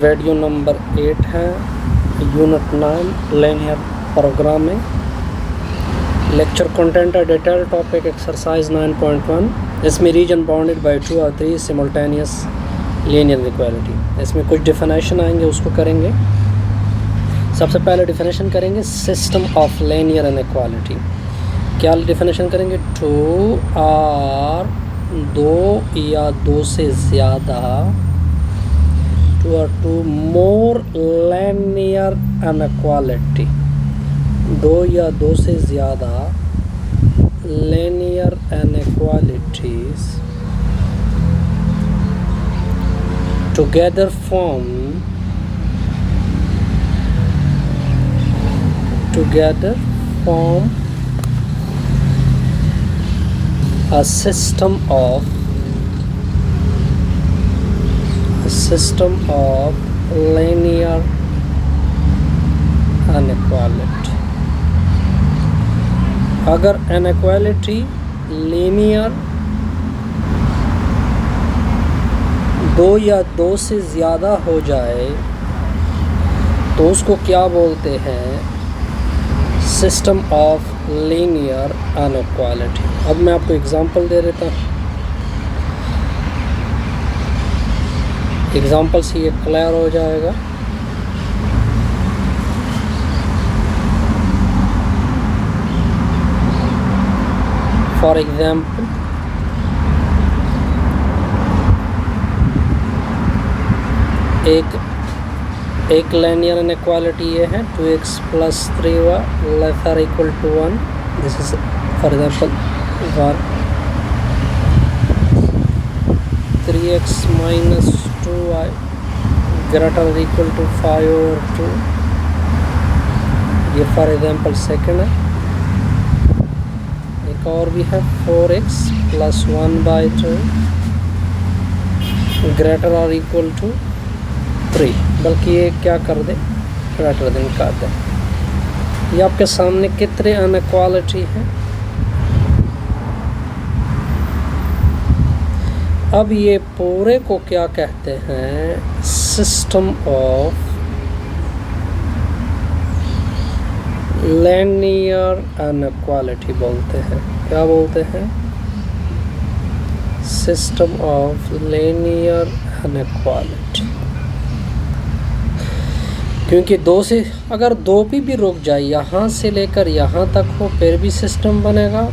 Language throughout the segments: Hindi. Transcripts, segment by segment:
वीडियो नंबर 8 है, unit 9 linear programming. Lecture content है डिटेल टॉपिक एक्सरसाइज 9.1। इसमें रीजन बाउंडेड बाय 2 और 3 सिमल्टेनियस लीनियर इक्वालिटी। इसमें कुछ डिफिनेशन आएंगे, उसको करेंगे। सबसे पहले डिफिनेशन करेंगे सिस्टम ऑफ लीनियर इनइक्वालिटी। क्या डिफिनेशन करेंगे? 2 और 2 या 2 से ज़्यादा, 2 or 2 more linear inequality, 2 या 2 से ज़्यादा linear inequalities together form a system of linear inequality। अगर inequality linear 2 या 2 से ज़्यादा हो जाए तो उसको क्या बोलते हैं? System of linear inequality. अब मैं आपको एग्जांपल दे देता हूँ। एग्जांपल से ये क्लियर हो जाएगा। फॉर एग्जांपल, एक लीनियर इनइक्वालिटी ये है 2x + 3y lesser equal to 1। This is for example 1। 3x - 2y greater equal to 5/2। ये फॉर एग्जांपल सेकंड है। एक और भी है 4x + 1/2 ग्रेटर और इक्वल टू 3। बल्कि ये क्या कर दे, ग्रेटर देन कर दे। ये आपके सामने कितने इनइक्वालिटी है। अब ये पूरे को क्या कहते हैं? सिस्टम ऑफ लीनियर इनइक्वालिटी बोलते हैं। क्या बोलते हैं? System of linear inequality. क्योंकि 2 से अगर 2 पे भी रुक जाए, यहाँ से लेकर यहाँ तक हो, फिर भी सिस्टम बनेगा।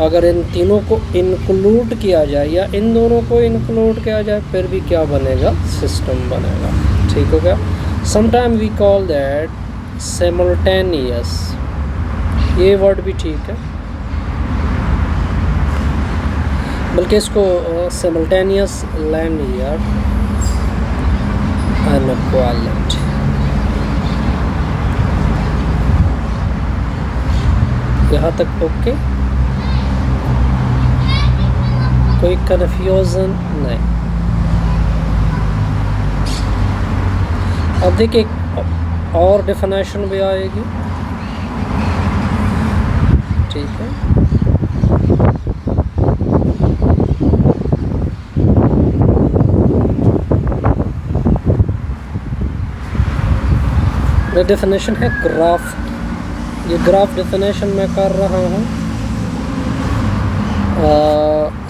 अगर इन तीनों को इंक्लूड किया जाए या इन दोनों को इंक्लूड किया जाए, फिर भी क्या बनेगा? सिस्टम बनेगा। ठीक हो गया। Sometime we call that simultaneous. ये वर्ड भी ठीक है, बल्कि इसको सिमल्टेनियस लीनियर इनइक्वालिटी। यहाँ तक ओके? कोई कन्फ्यूजन नहीं। अब देखिए और डेफिनेशन भी आएगी। ठीक है। ये डेफिनेशन है ग्राफ। ये ग्राफ डेफिनेशन मैं कर रहा हूँ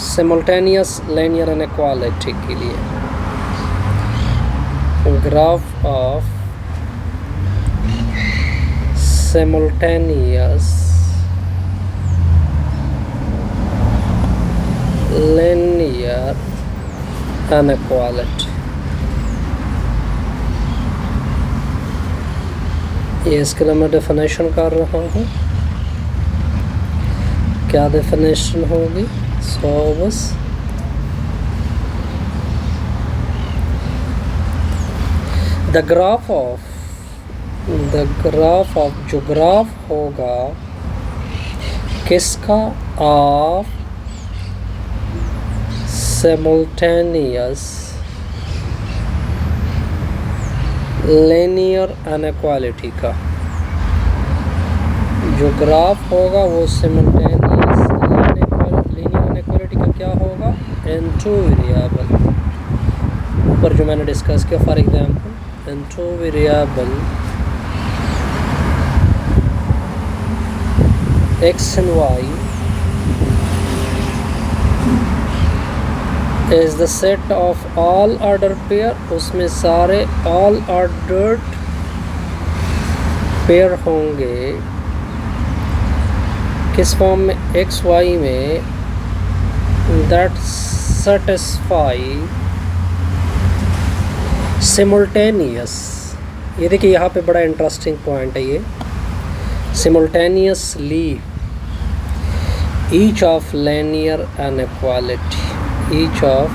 सिमल्टेनियस लीनियर इनइक्वालिटी के लिए। Graph of simultaneous linear inequality. ये इसके लिए मैं डेफिनेशन कर रहा हूँ। क्या डेफिनेशन होगी? बस द ग्राफ ऑफ जो ग्राफ होगा किसका? ऑफ सिमल्टेनियस लीनियर इनइक्वालिटी का। जो ग्राफ होगा वो सिमल्टेनियस लीनियर इनइक्वालिटी का क्या होगा? इन 2 वेरिएबल। ऊपर जो मैंने डिस्कस किया। For example and two variable x and y is the set of all order pair, उसमें सारे all ordered पेयर होंगे किस फॉर्म में, एक्स वाई में, दैट सेटिस्फाई सिमुल्टेनियस। ये देखिए यहाँ पे बड़ा इंटरेस्टिंग पॉइंट है ये, simultaneously each of linear inequality, each of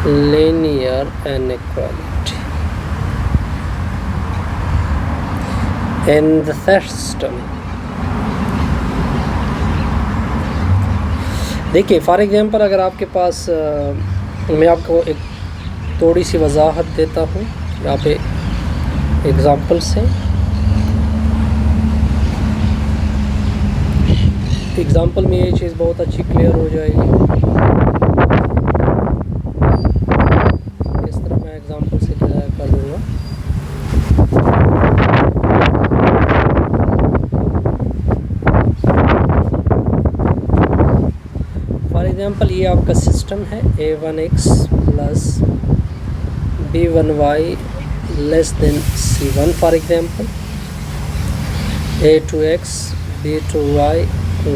linear inequality in the system। देखिए फॉर एग्जांपल अगर आपके पास मैं आपको एक थोड़ी सी वजाहत देता हूँ यहाँ पे एग्जांपल से। एग्जांपल में ये चीज़ बहुत अच्छी क्लियर हो जाएगी। इस तरह मैं एग्जांपल से क्लियर कर दूँगा। फॉर एग्जांपल ये आपका सिस्टम है a1x plus b1y less than c1। For example a2x b2y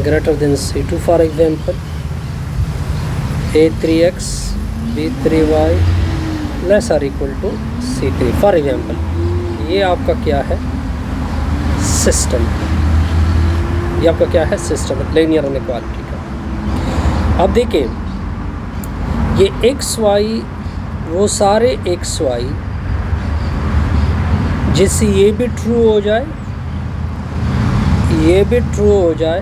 greater than c2। For example a3x b3y less or equal to c3। For example ये आपका क्या है, सिस्टम। ये आपका क्या है, सिस्टम लीनियर इनइक्वालिटी का। अब देखिए ये एक्स वाई, वो सारे एक्स वाई जिससे ये भी ट्रू हो जाए, ये भी ट्रू हो जाए,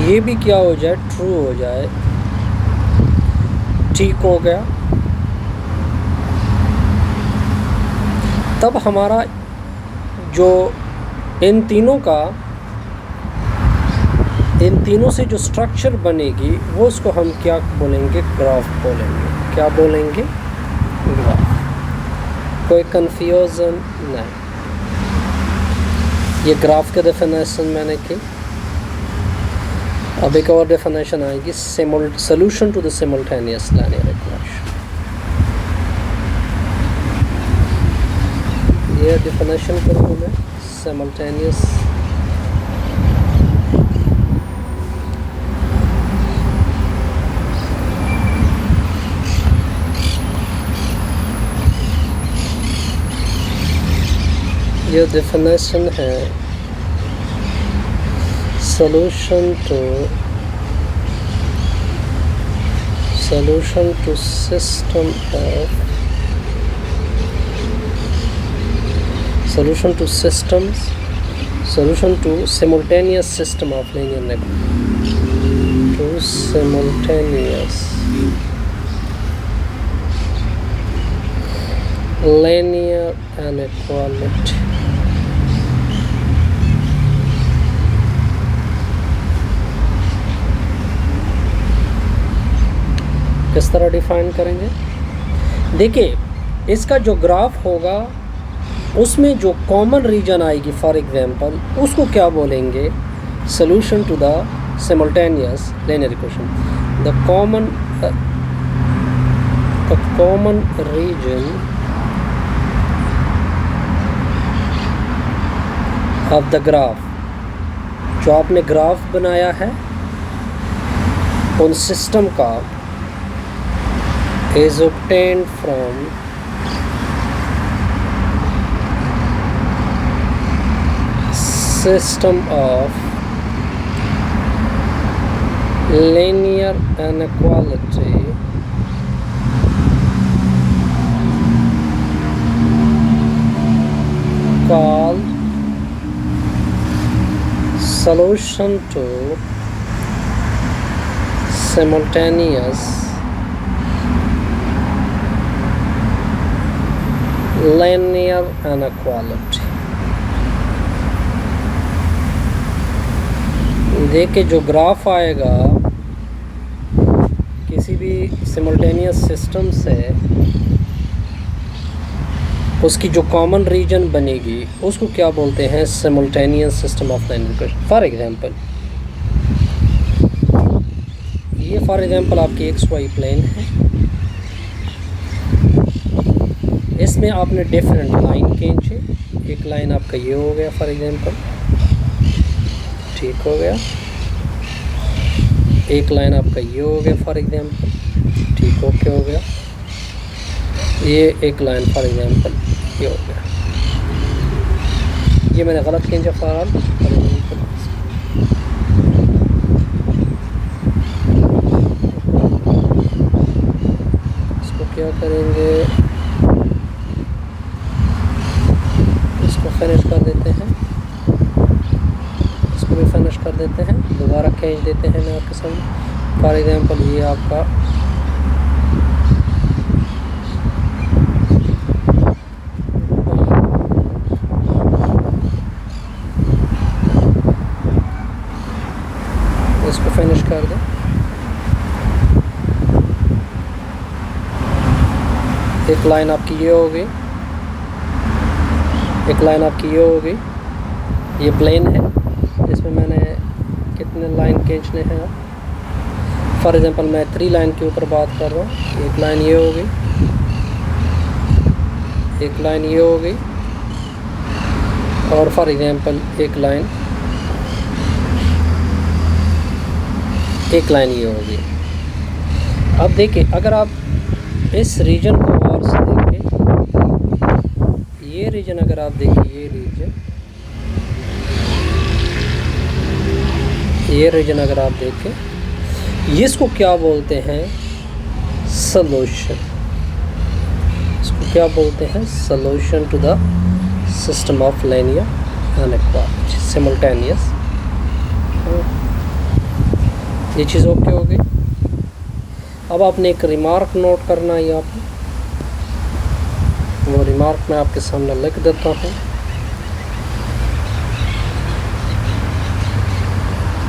ये भी क्या हो जाए, ट्रू हो जाए, ठीक हो गया। तब हमारा जो इन तीनों से जो स्ट्रक्चर बनेगी वो उसको हम क्या बोलेंगे, ग्राफ बोलेंगे। क्या बोलेंगे, ग्राफ। कोई कंफ्यूजन नहीं। ये ग्राफ के डेफिनेशन मैंने की। अब एक और डेफिनेशन आएगी, solution to the simultaneous linear equation. ये डेफिनेशन करूँ मैं, सिमुल्टेनियस ये डेफिनेशन है, solution to system of solution to systems, solution to simultaneous system of linear inequality, to simultaneous linear inequality। किस तरह डिफाइन करेंगे, देखिए इसका जो ग्राफ होगा उसमें जो कॉमन रीजन आएगी, फॉर एग्जांपल उसको क्या बोलेंगे, solution to the simultaneous linear equation. The common region of the graph, जो आपने ग्राफ बनाया है उन सिस्टम का, is obtained from system of linear inequality called solution to simultaneous linear inequality। देखिए जो ग्राफ आएगा किसी भी सिमुल्टेनियस सिस्टम से उसकी जो कॉमन रीजन बनेगी उसको क्या बोलते हैं, simultaneous system of linear equation. For example ये फॉर एग्जांपल आपकी एक्स वाई प्लेन है, इसमें आपने डिफरेंट लाइन खींचे। एक लाइन आपका ये हो गया फॉर एग्जांपल, ठीक हो गया। एक लाइन आपका ये हो गया फॉर एग्जांपल, ठीक ओके हो गया। ये एक लाइन फॉर एग्जांपल ये हो गया। ये मैंने गलत खींचा फॉर एग्जांपल। इसको क्या करेंगे, इसको फिनिश कर देते हैं, इसको भी फिनिश कर देते हैं, दोबारा खींच देते हैं मैं आपके सामने। फॉर एग्जांपल ये आपका इसको फिनिश कर दें। एक लाइन आपकी ये हो गई, एक लाइन आपकी ये हो गई। ये प्लेन है, इसमें मैंने कितने लाइन खींचने हैं आप, फॉर एग्जांपल मैं 3 लाइन के ऊपर बात कर रहा हूँ। एक लाइन ये हो गई, एक लाइन ये हो गई, और फॉर एग्जांपल एक लाइन ये हो गई। अब देखिए, अगर आप इस रीजन को गौर से देखें, ये रीजन अगर आप देखें, ये रीजन अगर आप देखें, इसको क्या बोलते हैं, सॉल्यूशन। इसको क्या बोलते हैं, solution to the system of linear inequality, simultaneous. ये चीज़ ओके हो गई। अब आपने एक रिमार्क नोट करना है यहाँ पर, वो रिमार्क मैं आपके सामने लिख देता हूँ।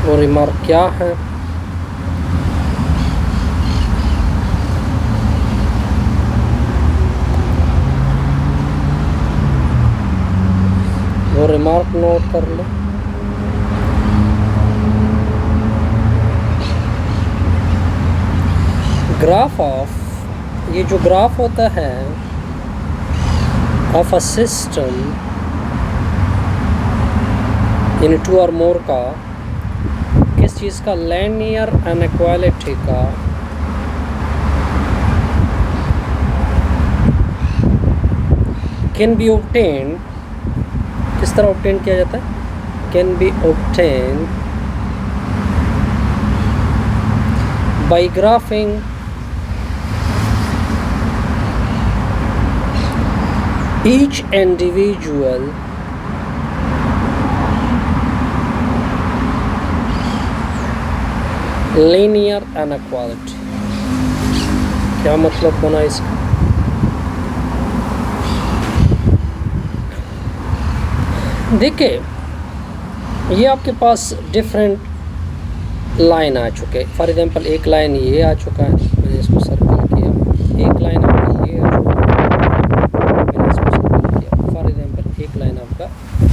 वो रिमार्क क्या है, वो रिमार्क नोट कर लो। ग्राफ ऑफ, ये जो ग्राफ होता है ऑफ अ सिस्टम इन 2 और मोर का, किस चीज़ का, लाइनियर इनइक्वालिटी का, कैन बी ऑब्टेन, किस तरह ऑब्टेन किया जाता है, can be obtain bye graphic each individual linear inequality। क्या मतलब बना इसका, देखिए ये आपके पास डिफरेंट लाइन आ चुके हैं। फॉर एग्जांपल एक लाइन ये आ चुका है, मैंने इसको सर्कल किया। एक लाइन आपका ये आ चुका है, मैंने इसको सर्कल किया। फॉर एग्जांपल एक लाइन आपका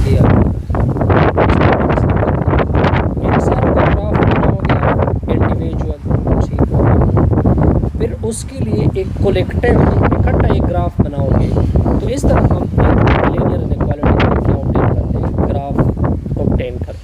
ये आ चुका है। इन सारों का ग्राफ बनाओगे आप इंडिविजुअल, ठीक हो। फिर उसके लिए एक कलेक्टिव इकट्ठा एक ग्राफ बनाओगे, तो इस तरह हम एक लीनियर इनइक्वालिटी ऑब्टेन करते हैं, ग्राफ ऑब्टेन करते हैं।